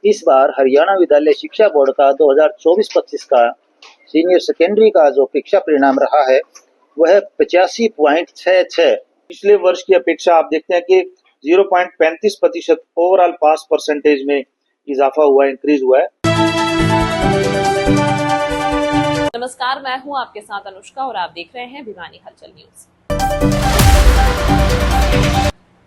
इस बार हरियाणा विद्यालय शिक्षा बोर्ड का 2024-25 का सीनियर सेकेंडरी का जो परीक्षा परिणाम रहा है वह 85.66। पिछले वर्ष की अपेक्षा आप देखते हैं कि 0.35% ओवरऑल पास परसेंटेज में इजाफा हुआ, इंक्रीज हुआ है। नमस्कार, मैं हूं आपके साथ अनुष्का और आप देख रहे हैं भिवानी हलचल न्यूज।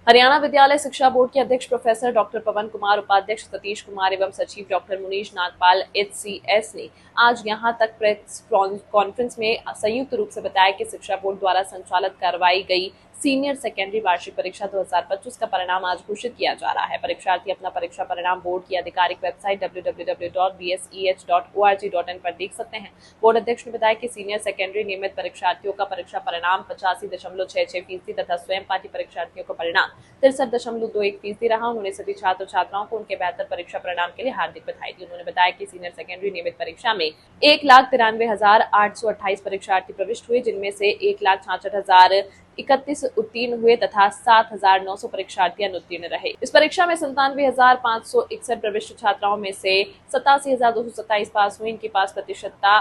हरियाणा विद्यालय शिक्षा बोर्ड के अध्यक्ष प्रोफेसर डॉक्टर पवन कुमार, उपाध्यक्ष सतीश कुमार एवं सचिव डॉक्टर मुनीश नागपाल HCS ने आज यहां तक प्रेस कॉन्फ्रेंस में संयुक्त रूप से बताया कि शिक्षा बोर्ड द्वारा संचालित करवाई गई सीनियर सेकेंडरी वार्षिक परीक्षा 2025 का परिणाम आज घोषित किया जा रहा है। परीक्षार्थी अपना परीक्षा परिणाम बोर्ड की आधिकारिक वेबसाइट www.bseh.org.in पर देख सकते हैं। बोर्ड अध्यक्ष ने बताया कि सीनियर सेकेंडरी नियमित परीक्षार्थियों का परीक्षा परिणाम 85.66% तथा स्वयं पाठी परीक्षार्थियों का परिणाम 63.21% रहा। उन्होंने सभी छात्र छात्राओं को उनके बेहतर परीक्षा परिणाम के लिए हार्दिक बधाई दी। उन्होंने बताया कि सीनियर सेकेंडरी नियमित परीक्षा में 1,93,828 परीक्षार्थी प्रविष्ट हुए, जिनमें से 1,66,031 उत्तीर्ण हुए तथा 7,900 परीक्षार्थी अनुत्तीर्ण रहे। इस परीक्षा में 97,561 प्रविष्ट छात्राओं में से 87,227 पास हुए। इनकी पास प्रतिशतता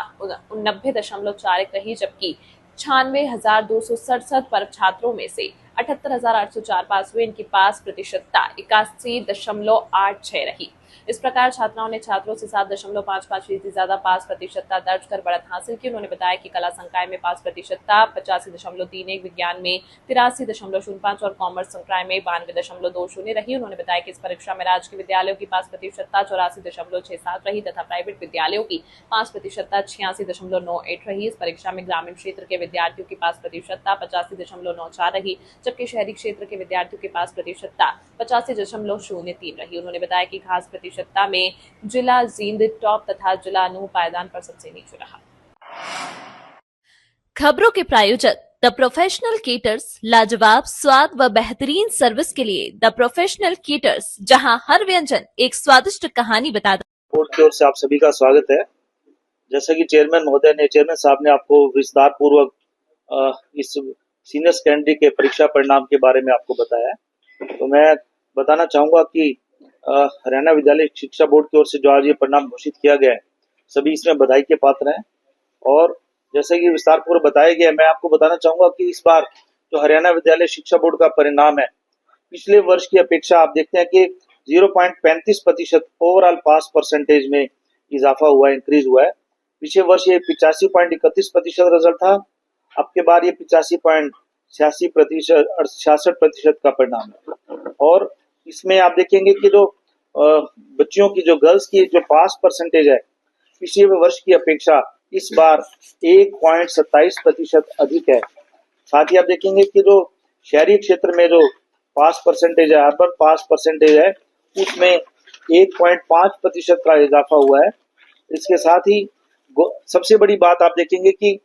90.41 रही, जबकि 96,267 पर छात्रों में से 78,804 पास हुए। इनकी पास प्रतिशतता 81.86 रही। इस प्रकार छात्राओं ने छात्रों से 7.55% ज्यादा पास प्रतिशतता दर्ज कर बढ़त हासिल की। उन्होंने बताया कि कला संकाय में पास प्रतिशतता 85.31, विज्ञान में 83.05 और कॉमर्स संकाय में 92.20 रही। उन्होंने बताया कि इस परीक्षा में राज्य के विद्यालयों की पास प्रतिशतता 84.67 रही तथा प्राइवेट विद्यालयों की पास प्रतिशतता 86.98 रही। इस परीक्षा में ग्रामीण क्षेत्र के विद्यार्थियों की पास प्रतिशतता 85.94 रही, जबकि शहरी क्षेत्र के विद्यार्थियों की पास प्रतिशतता 85.03 रही। उन्होंने बताया कि खास प्रतिशतता में जिला जींद टॉप तथा जिला नूह पायदान पर सबसे नीचे रहा। खबरों के प्रायोजक द प्रोफेशनल केटर्स, लाजवाब स्वाद व बेहतरीन सर्विस के लिए द प्रोफेशनल केटर्स, जहां हर व्यंजन एक स्वादिष्ट कहानी बताता। बोर्ड की ओर से आप सभी का स्वागत है। जैसा कि चेयरमैन साहब ने आपको विस्तार पूर्वक इस सीनियर सेकेंडरी के परीक्षा परिणाम के बारे में आपको बताया है, तो मैं बताना चाहूंगा कि हरियाणा विद्यालय शिक्षा बोर्ड की ओर से जो आज ये परिणाम घोषित किया गया है, सभी इसमें बधाई के पात्र हैं। और जैसे कि विस्तार पूर्वक बताया गया, मैं आपको बताना चाहूंगा कि इस बार जो हरियाणा विद्यालय शिक्षा बोर्ड का परिणाम है, पिछले वर्ष की अपेक्षा आप देखते हैं कि 0.35% ओवरऑल पास परसेंटेज में इजाफा हुआ, इंक्रीज हुआ है। पिछले वर्ष ये 85.31% रिजल्ट था, अब के बाद ये 85.66% का परिणाम है। और इसमें आप देखेंगे कि जो बच्चियों की, जो गर्ल्स की जो पास परसेंटेज है, पिछले वर्ष की अपेक्षा इस बार 1.27% अधिक है। साथ ही आप देखेंगे कि जो शहरी क्षेत्र में जो पास परसेंटेज है, अर्बन पास परसेंटेज है, उसमें 1.5% का इजाफा हुआ है। इसके साथ ही सबसे बड़ी बात आप देखेंगे कि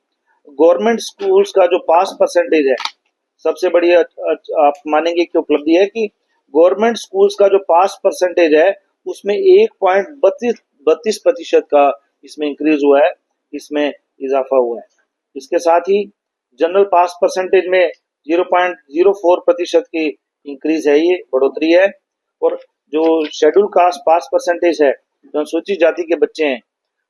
गवर्नमेंट स्कूल्स का जो पास परसेंटेज है, सबसे बड़ी आप मानेंगे कि उपलब्धि है कि गवर्नमेंट स्कूल्स का जो पास परसेंटेज है, उसमें 1.32% का इसमें इंक्रीज हुआ है, इसमें इजाफा हुआ है। इसके साथ ही जनरल पास परसेंटेज में 0.04% की इंक्रीज है, ये बढ़ोतरी है। और जो शेड्यूल कास्ट पास परसेंटेज है, जो अनुसूचित जाति के बच्चे हैं,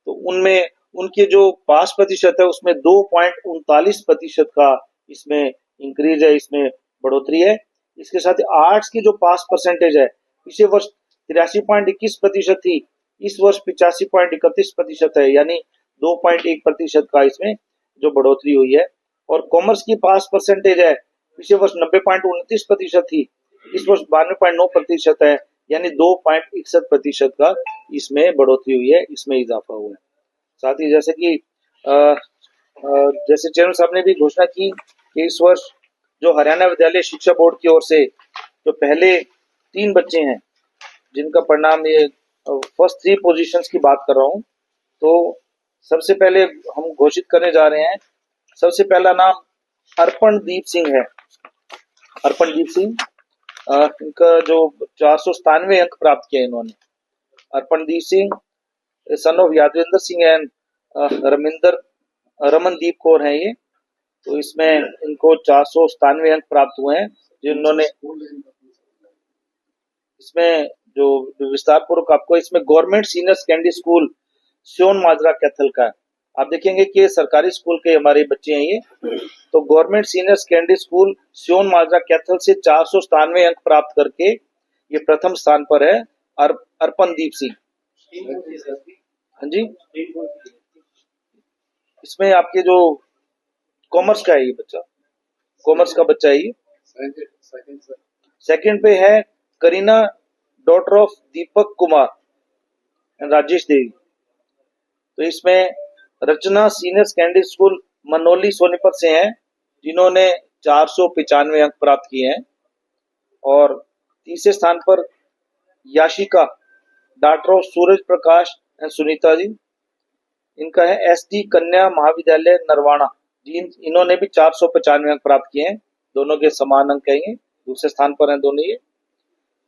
तो उनमें उनके जो पास प्रतिशत है, उसमें 2.39% का इसमें इंक्रीज है, इसमें बढ़ोतरी है। इसके साथ ही आर्ट्स की जो पास परसेंटेज है, पिछले वर्ष 83.21% थी, इस वर्ष 85.31% है, यानी 2.1% का इसमें जो बढ़ोतरी हुई है। और कॉमर्स की पास परसेंटेज है, पिछले वर्ष 90.29% थी, इस वर्ष 92.9% है, यानी 2.61% का इसमें बढ़ोतरी हुई है, इसमें इजाफा हुआ है। साथ ही जैसे कि जैसे चेयरमैन साहब ने भी घोषणा की कि इस वर्ष जो हरियाणा विद्यालय शिक्षा बोर्ड की ओर से जो पहले 3 बच्चे हैं, जिनका परिणाम, ये फर्स्ट 3 पोजीशंस की बात कर रहा हूँ, तो सबसे पहले हम घोषित करने जा रहे हैं। सबसे पहला नाम अर्पणदीप सिंह है। अर्पणदीप सिंह, इनका जो 497 अंक प्राप्त किए इन्होंने। Arpandeep Singh son of Yadvendra Singh and Ramandeep Kaur है ये, तो इसमें इनको 497 अंक प्राप्त हुए हैं, जिन्होंने इसमें जो विस्तार पूर्वक आपको इसमें गवर्नमेंट सीनियर सेकेंडरी स्कूल स्योन माजरा कैथल का है। आप देखेंगे कि ये सरकारी स्कूल के हमारे बच्चे हैं ये। तो गवर्नमेंट सीनियर सेकेंडरी स्कूल स्योन माजरा कैथल से 497 अंक प्राप्त करके ये प्रथम स्थान पर है। अर्पणदीप सिंह। हाँ जी, इसमें आपके जो कॉमर्स का है ये बच्चा, कॉमर्स का बच्चा है ये। सेकंड पे है Kareena, daughter of Deepak Kumar and Rajesh Devi. तो इसमें Rachna senior secondary school Manoli Sonipat से हैं, जिन्होंने 495 अंक प्राप्त किए हैं। और तीसरे स्थान पर Yashika, daughter of Suraj Prakash and Sunita ji. इनका है एसडी कन्या महाविद्यालय नरवाना जी। इन्होंने भी 495 अंक प्राप्त किए हैं। दोनों के समान अंक कहेंगे। दूसरे स्थान पर हैं दोनों ये।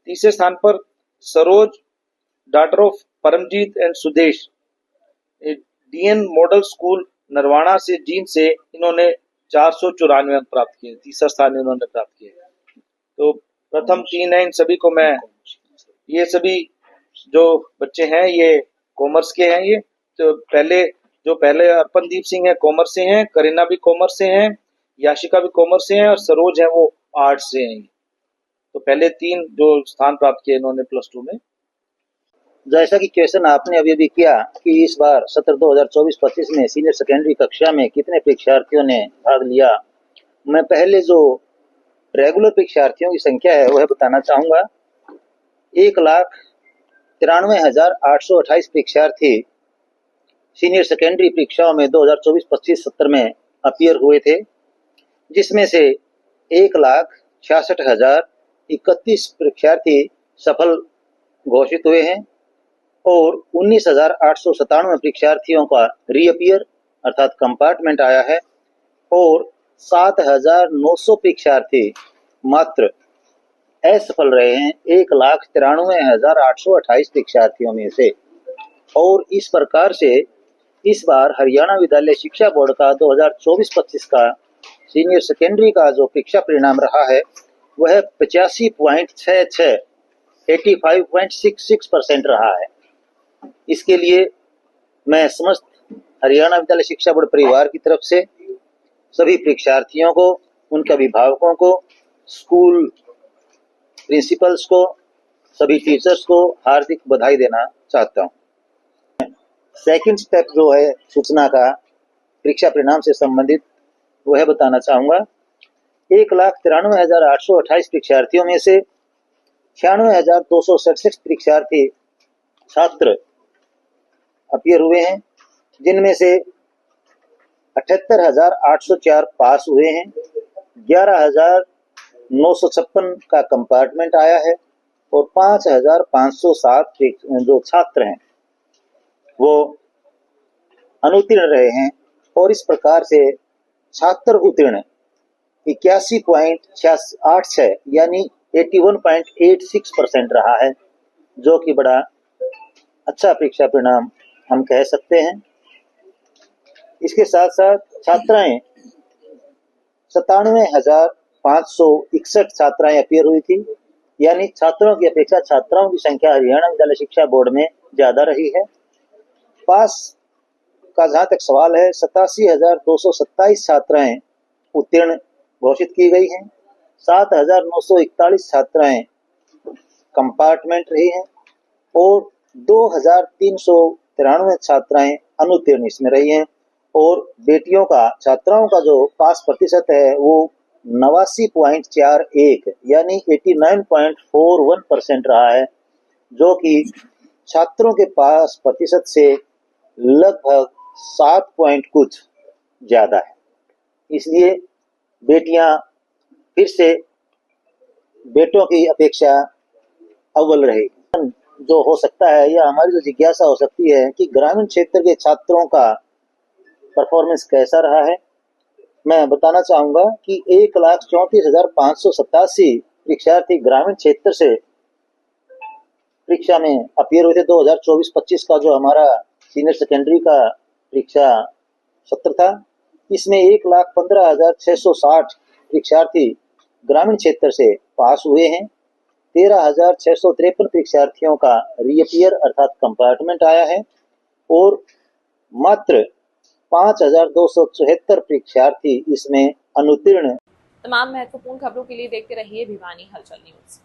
तीसरे स्थान पर Saroj, daughter of Paramjit and Sudesh, DN model school Narwana से जींद से इन्होंने 494 अंक प्राप्त किए। तीसरा स्थान इन्होंने प्राप्त किया। तो प्रथम 3 है, इन सभी को मैं, ये सभी जो बच्चे हैं ये कॉमर्स के हैं। ये तो पहले अर्पणदीप सिंह है कॉमर्स से हैं, करीना भी कॉमर्स से हैं, याशिका भी कॉमर्स से हैं और सरोज है वो आर्ट्स से हैं। तो पहले 3 जो स्थान प्राप्त किए इन्होंने +2 में। जैसा कि क्वेश्चन आपने अभी भी किया कि इस बार सत्र 2024-25 में सीनियर सेकेंडरी कक्षा में कितने परीक्षार्थियों ने भाग लिया, मैं पहले जो रेगुलर परीक्षार्थियों की संख्या है वह बताना चाहूँगा। 1,93,828 परीक्षार्थी सीनियर सेकेंडरी परीक्षाओं में 2024-25 सत्र में अपीयर हुए थे, जिसमें से 1,66,031 परीक्षार्थी सफल घोषित हुए हैं और 19,897 परीक्षार्थियों का रीअपियर अर्थात कंपार्टमेंट आया है और 7,900 परीक्षार्थी मात्र असफल रहे हैं 1,93,828 परीक्षार्थियों में से। और इस प्रकार से इस बार हरियाणा विद्यालय शिक्षा बोर्ड का 2024-25 का सीनियर सेकेंडरी का जो परीक्षा परिणाम रहा है वह 85.66 85.66% रहा है। इसके लिए मैं समस्त हरियाणा विद्यालय शिक्षा बोर्ड परिवार की तरफ से सभी परीक्षार्थियों को, उनके अभिभावकों को, स्कूल प्रिंसिपल्स को, सभी टीचर्स को हार्दिक बधाई देना चाहता हूँ। सेकंड स्टेप जो है सूचना का परीक्षा परिणाम से संबंधित वह बताना चाहूँगा। 1,93,828 परीक्षार्थियों में से 96,267 परीक्षार्थी छात्र अपीयर हुए हैं, जिनमें से 78,804 पास हुए हैं, 11,956 का कंपार्टमेंट आया है और 5,507 जो छात्र हैं वो अनुत्तीर्ण रहे हैं। और इस प्रकार से छात्र उत्तीर्ण 81.86 यानी 81.86% रहा है, जो कि बड़ा अच्छा परीक्षा परिणाम हम कह सकते हैं। इसके साथ साथ छात्राएं 97,561 छात्राएं अपीयर हुई थी, यानी छात्रों की अपेक्षा छात्राओं की संख्या हरियाणा विद्यालय शिक्षा बोर्ड में ज्यादा रही है। पास का जहां तक सवाल है 87,227 छात्राएं उत्तीर्ण घोषित की गई हैं, 7,941 छात्राएं कंपार्टमेंट रही हैं और 2,393 छात्राएं अनुत्तीर्ण इसमें रही हैं। और बेटियों का, छात्राओं का जो पास प्रतिशत है वो 89.41 यानी 89.41% रहा है, जो कि छात्रों के पास प्रतिशत से लगभग 7 पॉइंट कुछ ज्यादा है। इसलिए बेटियां फिर से बेटों की अपेक्षा अव्वल रही। जो हो सकता है या हमारी जो जिज्ञासा हो सकती है कि ग्रामीण क्षेत्र के छात्रों का परफॉर्मेंस कैसा रहा है, मैं बताना चाहूंगा कि 1,34,587 परीक्षार्थी ग्रामीण क्षेत्र से परीक्षा में अपीयर हुए थे। 2024-25 का जो हमारा सीनियर सेकेंडरी का परीक्षा सत्र था, इसमें 1,15,660 परीक्षार्थी ग्रामीण क्षेत्र से पास हुए हैं, 13,653 परीक्षार्थियों का रीअपियर अर्थात कंपार्टमेंट आया है और मात्र 5,274 परीक्षार्थी इसमें अनुत्तीर्ण। तमाम महत्वपूर्ण खबरों के लिए देखते रहिए भिवानी हलचल न्यूज।